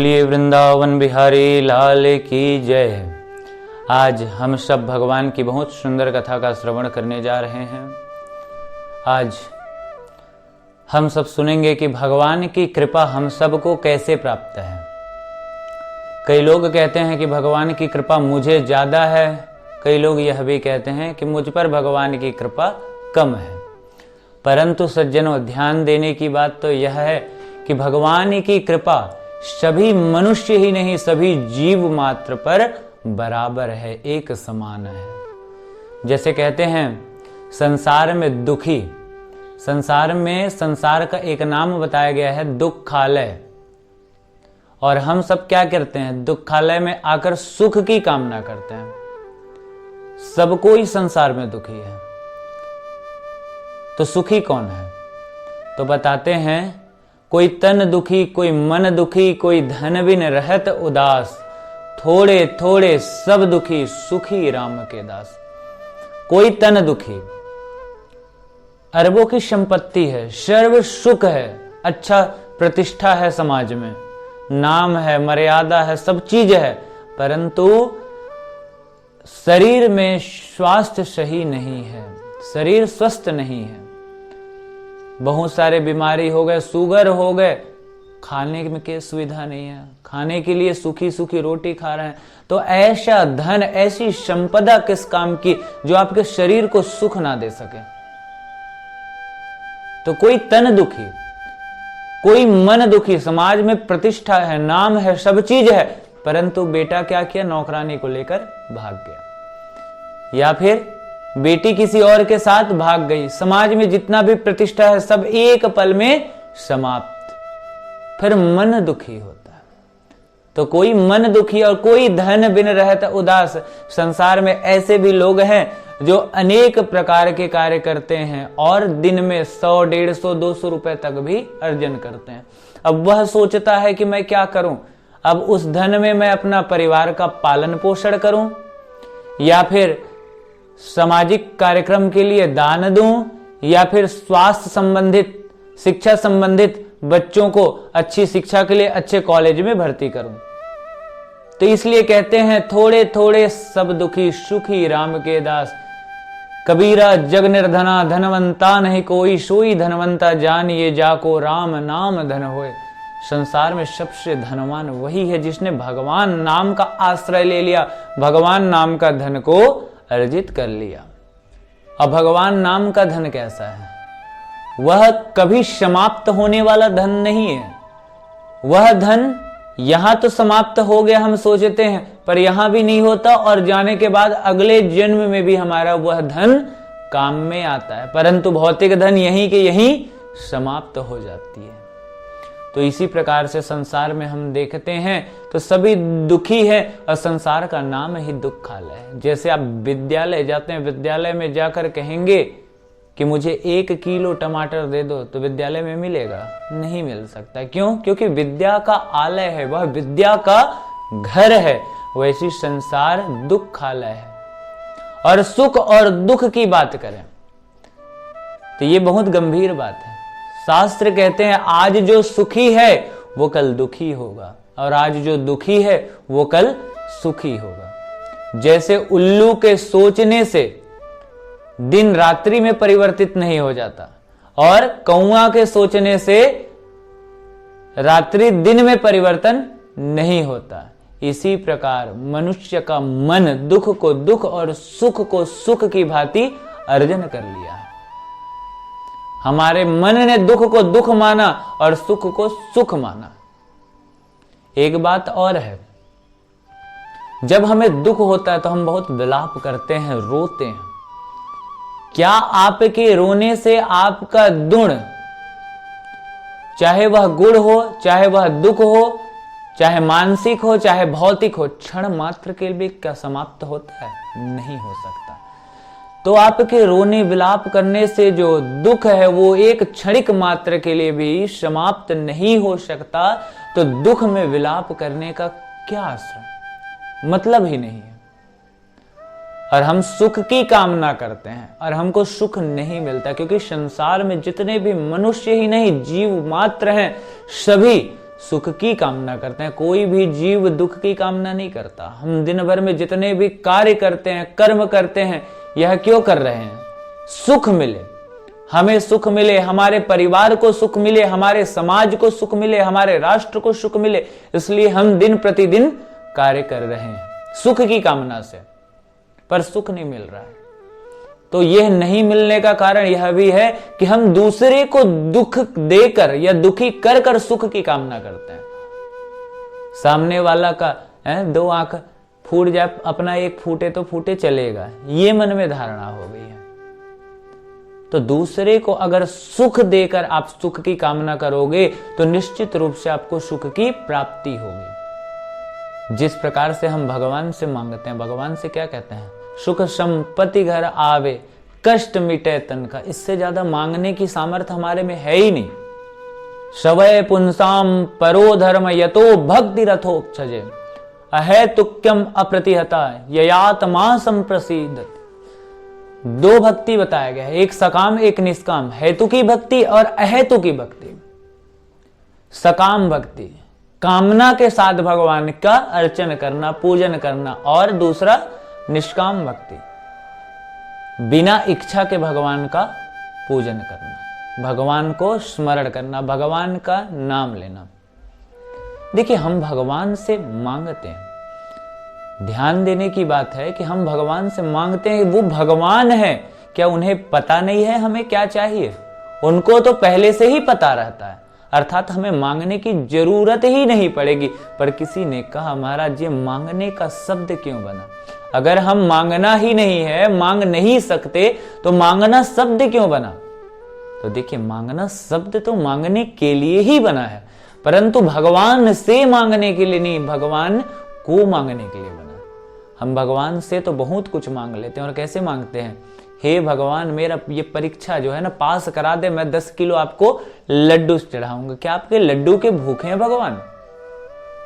बोलिए वृंदावन बिहारी लाल की जय। आज हम सब भगवान की बहुत सुंदर कथा का श्रवण करने जा रहे हैं। आज हम सब सुनेंगे कि भगवान की कृपा हम सबको कैसे प्राप्त है। कई लोग कहते हैं कि भगवान की कृपा मुझे ज्यादा है, कई लोग यह भी कहते हैं कि मुझ पर भगवान की कृपा कम है। परंतु सज्जनों, ध्यान देने की बात तो यह है कि भगवान की कृपा सभी मनुष्य ही नहीं, सभी जीव मात्र पर बराबर है, एक समान है। जैसे कहते हैं संसार में दुखी, संसार का एक नाम बताया गया है दुखालय। और हम सब क्या करते हैं, दुखालय में आकर सुख की कामना करते हैं। सब कोई संसार में दुखी है, तो सुखी कौन है? तो बताते हैं, कोई तन दुखी, कोई मन दुखी, कोई धन बिन रहत उदास, थोड़े थोड़े सब दुखी, सुखी राम के दास। कोई तन दुखी, अरबों की संपत्ति है, सर्व सुख है, अच्छा प्रतिष्ठा है समाज में, नाम है, मर्यादा है, सब चीज है, परंतु शरीर में स्वास्थ्य सही नहीं है, शरीर स्वस्थ नहीं है। बहुत सारे बीमारी हो गए, शुगर हो गए, खाने में की सुविधा नहीं है, खाने के लिए सूखी सूखी रोटी खा रहे हैं। तो ऐसा धन, ऐसी संपदा किस काम की जो आपके शरीर को सुख ना दे सके। तो कोई तन दुखी, कोई मन दुखी, समाज में प्रतिष्ठा है, नाम है, सब चीज है, परंतु बेटा क्या किया, नौकरानी को लेकर भाग गया, या फिर बेटी किसी और के साथ भाग गई। समाज में जितना भी प्रतिष्ठा है सब एक पल में समाप्त। फिर मन दुखी होता है। तो कोई मन दुखी और कोई धन बिन रहत उदास। संसार में ऐसे भी लोग हैं जो अनेक प्रकार के कार्य करते हैं और दिन में 100, 150, 200 रुपए तक भी अर्जन करते हैं। अब वह सोचता है कि मैं क्या करूं, अब उस धन में मैं अपना परिवार का पालन पोषण करूं, या फिर सामाजिक कार्यक्रम के लिए दान दूं, या फिर स्वास्थ्य संबंधित, शिक्षा संबंधित बच्चों को अच्छी शिक्षा के लिए अच्छे कॉलेज में भर्ती करूं। तो इसलिए कहते हैं थोड़े थोड़े सब दुखी, सुखी राम के दास। कबीरा जग निर्धना, धनवंता नहीं कोई, सोई धनवंता जानिए जाको राम नाम धन होए। संसार में सबसे धनवान वही है जिसने भगवान नाम का आश्रय ले लिया, भगवान नाम का धन को अर्जित कर लिया। अब भगवान नाम का धन कैसा है? वह कभी समाप्त होने वाला धन नहीं है। वह धन यहां तो समाप्त हो गया हम सोचते हैं, पर यहां भी नहीं होता, और जाने के बाद अगले जन्म में भी हमारा वह धन काम में आता है, परंतु भौतिक धन यहीं के यहीं समाप्त हो जाती है। तो इसी प्रकार से संसार में हम देखते हैं तो सभी दुखी है, और संसार का नाम ही दुखालय है। जैसे आप विद्यालय जाते हैं, विद्यालय में जाकर कहेंगे कि मुझे 1 किलो टमाटर दे दो, तो विद्यालय में मिलेगा? नहीं मिल सकता। क्यों? क्योंकि विद्या का आलय है, वह विद्या का घर है। वैसी संसार दुखालय है। और सुख और दुख की बात करें तो ये बहुत गंभीर बात है। शास्त्र कहते हैं आज जो सुखी है वो कल दुखी होगा, और आज जो दुखी है वो कल सुखी होगा। जैसे उल्लू के सोचने से दिन रात्रि में परिवर्तित नहीं हो जाता, और कौआ के सोचने से रात्रि दिन में परिवर्तन नहीं होता, इसी प्रकार मनुष्य का मन दुख को दुख और सुख को सुख की भांति अर्जन कर लिया है। हमारे मन ने दुख को दुख माना और सुख को सुख माना। एक बात और है, जब हमें दुख होता है तो हम बहुत विलाप करते हैं, रोते हैं। क्या आपके रोने से आपका गुण, चाहे वह गुण हो, चाहे वह दुख हो, चाहे मानसिक हो, चाहे भौतिक हो, क्षण मात्र के लिए क्या समाप्त होता है? नहीं हो सकता। तो आपके रोने विलाप करने से जो दुख है वो एक क्षणिक मात्र के लिए भी समाप्त नहीं हो सकता। तो दुख में विलाप करने का क्या आश्रय, मतलब ही नहीं है। और हम सुख की कामना करते हैं और हमको सुख नहीं मिलता, क्योंकि संसार में जितने भी मनुष्य ही नहीं जीव मात्र हैं, सभी सुख की कामना करते हैं। कोई भी जीव दुख की कामना नहीं करता। हम दिन भर में जितने भी कार्य करते हैं, कर्म करते हैं, यह क्यों कर रहे हैं? सुख मिले, हमें सुख मिले, हमारे परिवार को सुख मिले, हमारे समाज को सुख मिले, हमारे राष्ट्र को सुख मिले, इसलिए हम दिन प्रतिदिन कार्य कर रहे हैं सुख की कामना से, पर सुख नहीं मिल रहा है। तो यह नहीं मिलने का कारण यह भी है कि हम दूसरे को दुख देकर या दुखी कर कर सुख की कामना करते हैं। सामने वाला का दो आंख फूट जाए, अपना एक फूटे तो फूटे चलेगा, ये मन में धारणा हो गई है। तो दूसरे को अगर सुख देकर आप सुख की कामना करोगे तो निश्चित रूप से आपको सुख की प्राप्ति होगी। जिस प्रकार से हम भगवान से मांगते हैं, भगवान से क्या कहते हैं? सुख संपत्ति घर आवे, कष्ट मिटे तन का। इससे ज्यादा मांगने की सामर्थ्य हमारे में है ही नहीं। शवय पुंसाम परो धर्म यतो भक्ति रथोक्षजे अहेतुक्यम अप्रतिहता ययात्मा संप्रसिद्धति। दो भक्ति बताया गया है, एक सकाम एक निष्काम, हेतु की भक्ति और अहेतु की भक्ति। सकाम भक्ति कामना के साथ भगवान का अर्चन करना, पूजन करना, और दूसरा निष्काम भक्ति बिना इच्छा के भगवान का पूजन करना, भगवान को स्मरण करना, भगवान का नाम लेना। देखिए, हम भगवान से मांगते हैं, ध्यान देने की बात है कि हम भगवान से मांगते हैं, वो भगवान है, क्या उन्हें पता नहीं है हमें क्या चाहिए? उनको तो पहले से ही पता रहता है, अर्थात हमें मांगने की जरूरत ही नहीं पड़ेगी। पर किसी ने कहा, महाराज ये मांगने का शब्द क्यों बना? अगर हम मांगना ही नहीं है, मांग नहीं सकते, तो मांगना शब्द क्यों बना? तो देखिए, मांगना शब्द तो मांगने के लिए ही बना है, परंतु भगवान से मांगने के लिए नहीं, भगवान को मांगने के लिए बना। हम भगवान से तो बहुत कुछ मांग लेते हैं, और कैसे मांगते हैं? हे भगवान, मेरा ये परीक्षा जो है ना पास करा दे, मैं 10 किलो आपको लड्डू चढ़ाऊंगा। क्या आपके लड्डू के भूखे हैं भगवान?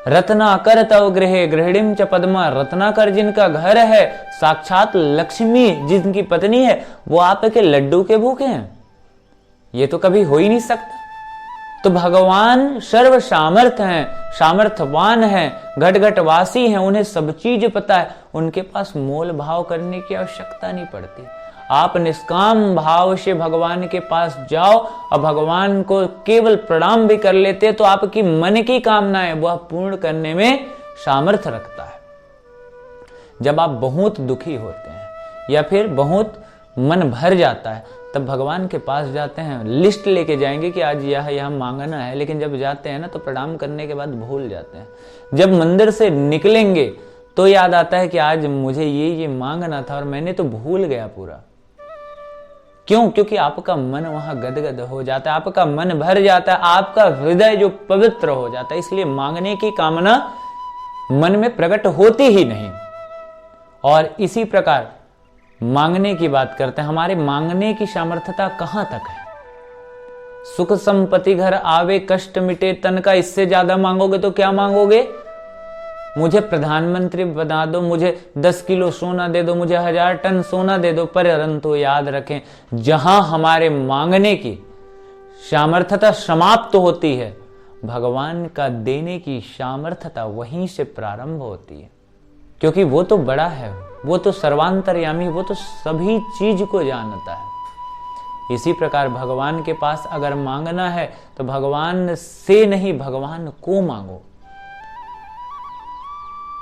रत्नाकर तव गृहे गृहिणीम च पद्मा, रत्नाकर जिनका घर है, साक्षात लक्ष्मी जिनकी पत्नी है, वो आपके लड्डू के भूखे हैं? ये तो कभी हो ही नहीं सकता। तो भगवान सर्व सामर्थ्य हैं, सामर्थ्यवान हैं, घट घट वासी हैं, उन्हें सब चीज पता है, उनके पास मोल भाव करने की आवश्यकता नहीं पड़ती। आप निष्काम भाव से भगवान के पास जाओ और भगवान को केवल प्रणाम भी कर लेते, तो आपकी मन की कामनाएं वह पूर्ण करने में सामर्थ्य रखता है। जब आप बहुत दुखी होते हैं या फिर बहुत मन भर जाता है, तब भगवान के पास जाते हैं, लिस्ट लेके जाएंगे कि आज यह मांगना है, लेकिन जब जाते हैं ना तो प्रणाम करने के बाद भूल जाते हैं। जब मंदिर से निकलेंगे तो याद आता है कि आज मुझे ये मांगना था और मैंने तो भूल गया पूरा। क्यों? क्योंकि आपका मन वहां गदगद हो जाता है, आपका मन भर जाता है, आपका हृदय जो पवित्र हो जाता है, इसलिए मांगने की कामना मन में प्रकट होती ही नहीं। और इसी प्रकार मांगने की बात करते हैं, हमारे मांगने की सामर्थ्यता कहां तक है? सुख संपत्ति घर आवे, कष्ट मिटे तन का, इससे ज्यादा मांगोगे तो क्या मांगोगे? मुझे प्रधानमंत्री बना दो, मुझे 10 किलो सोना दे दो, मुझे 1000 टन सोना दे दो। परंतु याद रखें, जहां हमारे मांगने की सामर्थ्यता समाप्त होती है, भगवान का देने की सामर्थ्यता वहीं से प्रारंभ होती है, क्योंकि वो तो बड़ा है, वो तो सर्वांतर्यामी, वो तो सभी चीज को जानता है। इसी प्रकार भगवान के पास अगर मांगना है तो भगवान से नहीं, भगवान को मांगो।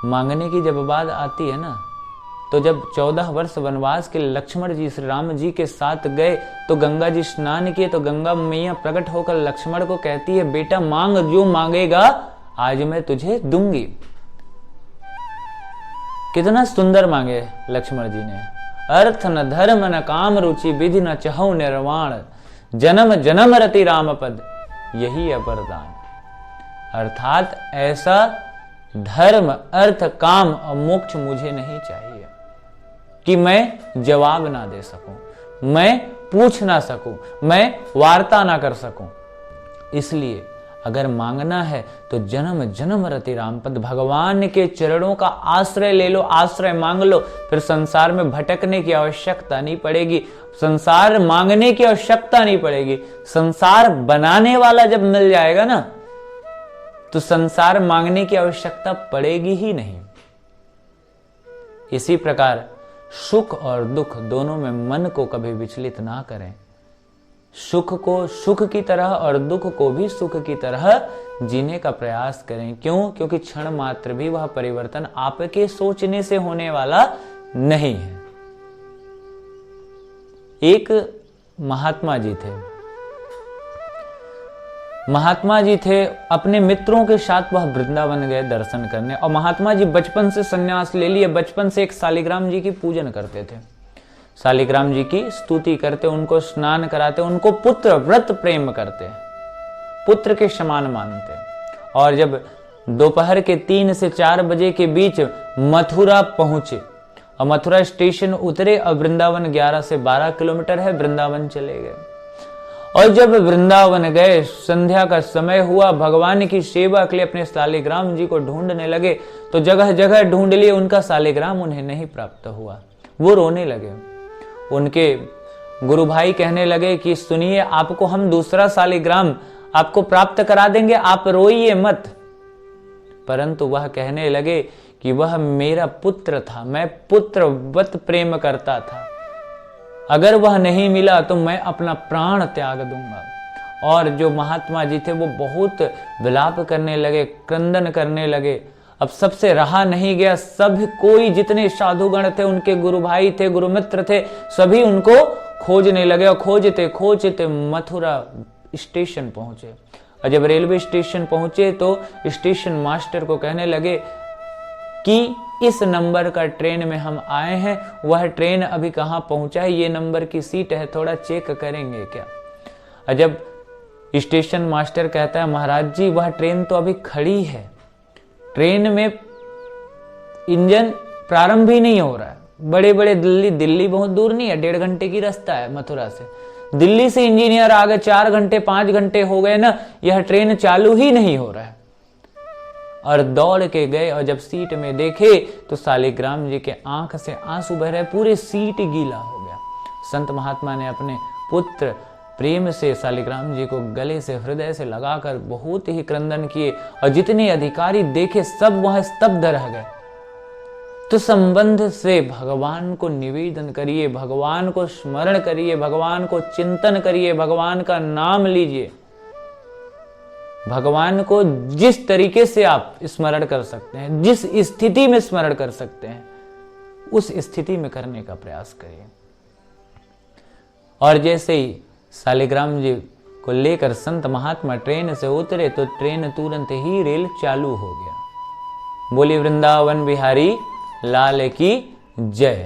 मांगने की जब बात आती है ना, तो जब 14 वर्ष वनवास के लक्ष्मण जी श्री राम जी के साथ गए तो गंगा जी स्नान किए, तो गंगा मैया प्रकट होकर लक्ष्मण को कहती है, बेटा मांग, जो मांगेगा आज मैं तुझे दूंगी। कितना सुंदर मांगे लक्ष्मण जी ने। अर्थ न धर्म न काम रुचि, विधि न चहु निर्वाण, जन्म जन्म रति राम पद, यही अपरदान। अर्थात ऐसा धर्म, अर्थ, काम और मोक्ष मुझे नहीं चाहिए कि मैं जवाब ना दे सकूं, मैं पूछ ना सकूं, मैं वार्ता ना कर सकूं। इसलिए अगर मांगना है तो जन्म जन्म रति राम पद, भगवान के चरणों का आश्रय ले लो, आश्रय मांग लो, फिर संसार में भटकने की आवश्यकता नहीं पड़ेगी, संसार मांगने की आवश्यकता नहीं पड़ेगी। संसार बनाने वाला जब मिल जाएगा ना, तो संसार मांगने की आवश्यकता पड़ेगी ही नहीं। इसी प्रकार सुख और दुख दोनों में मन को कभी विचलित ना करें। सुख को सुख की तरह और दुख को भी सुख की तरह जीने का प्रयास करें। क्यों? क्योंकि क्षण मात्र भी वह परिवर्तन आपके सोचने से होने वाला नहीं है। एक महात्मा जी थे। महात्मा जी थे, अपने मित्रों के साथ वह वृंदावन गए दर्शन करने। और महात्मा जी बचपन से संन्यास ले लिए। बचपन से एक शालिग्राम जी की पूजन करते थे, शालिग्राम जी की स्तुति करते, उनको स्नान कराते, उनको पुत्र व्रत प्रेम करते, पुत्र के समान मानते। और जब दोपहर के 3 से 4 बजे के बीच मथुरा पहुंचे और मथुरा स्टेशन उतरे और वृंदावन 11 से 12 किलोमीटर है, वृंदावन चले गए। और जब वृंदावन गए, संध्या का समय हुआ, भगवान की सेवा के लिए अपने शालिग्राम जी को ढूंढने लगे तो जगह जगह ढूंढ लिए, उनका शालिग्राम उन्हें नहीं प्राप्त हुआ। वो रोने लगे। उनके गुरु भाई कहने लगे कि सुनिए, आपको हम दूसरा शालिग्राम आपको प्राप्त करा देंगे, आप रोइए मत। परंतु वह कहने लगे कि वह मेरा पुत्र था, मैं पुत्रवत प्रेम करता था, अगर वह नहीं मिला तो मैं अपना प्राण त्याग दूंगा। और जो महात्मा जी थे वो बहुत विलाप करने लगे, क्रंदन करने लगे। अब सबसे रहा नहीं गया, सब कोई जितने साधुगण थे, उनके गुरु भाई थे, गुरु मित्र थे, सभी उनको खोजने लगे। और खोजते खोजते मथुरा स्टेशन पहुंचे। और जब रेलवे स्टेशन पहुंचे तो स्टेशन मास्टर को कहने लगे कि इस नंबर का ट्रेन में हम आए हैं, वह ट्रेन अभी कहां पहुंचा है, ये नंबर की सीट है, थोड़ा चेक करेंगे क्या? और जब स्टेशन मास्टर कहता है महाराज जी वह ट्रेन तो अभी खड़ी है, ट्रेन में इंजन प्रारंभ ही नहीं हो रहा है, बड़े बड़े दिल्ली बहुत दूर नहीं है, 1.5 घंटे की रास्ता है मथुरा से। दिल्ली से इंजीनियर आ गए, 4 घंटे 5 घंटे हो गए ना, यह ट्रेन चालू ही नहीं हो रहा है। और दौड़ के गए और जब सीट में देखे तो शालिग्राम जी के आंख से आंसू बह रहे, पूरी सीट गीला हो गया। संत महात्मा ने अपने पुत्र प्रेम से शालिग्राम जी को गले से हृदय से लगाकर बहुत ही क्रंदन किए और जितने अधिकारी देखे सब वहां स्तब्ध रह गए। तो संबंध से भगवान को निवेदन करिए, भगवान को स्मरण करिए, भगवान को चिंतन करिए, भगवान का नाम लीजिए। भगवान को जिस तरीके से आप स्मरण कर सकते हैं, जिस स्थिति में स्मरण कर सकते हैं, उस स्थिति में करने का प्रयास करिए। और जैसे ही शालिग्राम जी को लेकर संत महात्मा ट्रेन से उतरे तो ट्रेन तुरंत ही रेल चालू हो गया। बोली वृंदावन बिहारी लाल की जय।